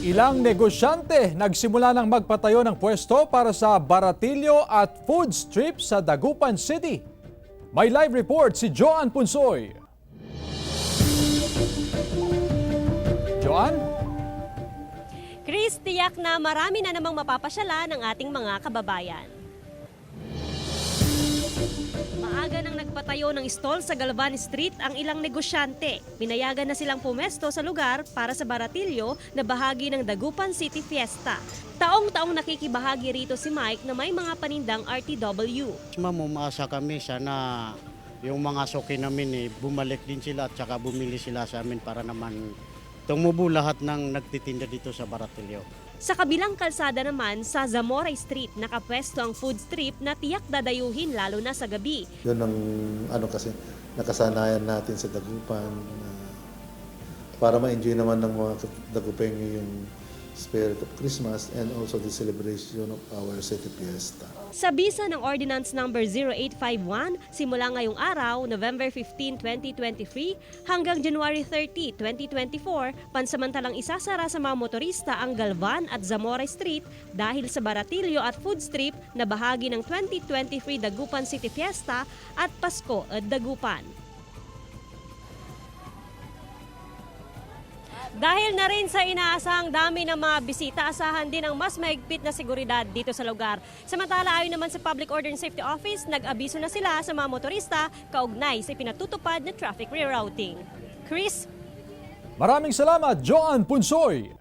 Ilang negosyante nagsimula ng magpatayo ng pwesto para sa baratilyo at food strip sa Dagupan City. May live report si Joan Punsoy. Joan? Chris, tiyak na marami na namang mapapasyala ng ating mga kababayan. Maaga nang nagpatayo ng stall sa Galvan Street ang ilang negosyante. Pinayagan na silang pumesto sa lugar para sa baratilyo na bahagi ng Dagupan City Fiesta. Taong-taong nakikibahagi rito si Mike na may mga panindang RTW. Ma'am, umaasa kami sana yung mga suki namin bumalik din sila at saka bumili sila sa amin para naman tumubo lahat ng nagtitinda dito sa baratilyo. Sa kabilang kalsada naman, sa Zamora Street, nakapwesto ang food strip na tiyak dadayuhin lalo na sa gabi. Yun ang kasi nakasanayan natin sa Dagupan para ma-enjoy naman ng mga Dagupenyo yung spirit of Christmas and also the celebration of our city fiesta. Sa bisa ng Ordinance Number 0851, simula ngayong araw, November 15, 2023 hanggang January 30, 2024, pansamantalang isasara sa mga motorista ang Galvan at Zamora Street dahil sa baratilyo at food strip na bahagi ng 2023 Dagupan City Fiesta at Pasko at Dagupan. Dahil na rin sa inaasahang dami ng mga bisita, asahan din ang mas mahigpit na seguridad dito sa lugar. Samantala, ayon naman sa Public Order and Safety Office, nag-abiso na sila sa mga motorista kaugnay sa pinatutupad na traffic rerouting. Chris? Maraming salamat, Joan Punsoy.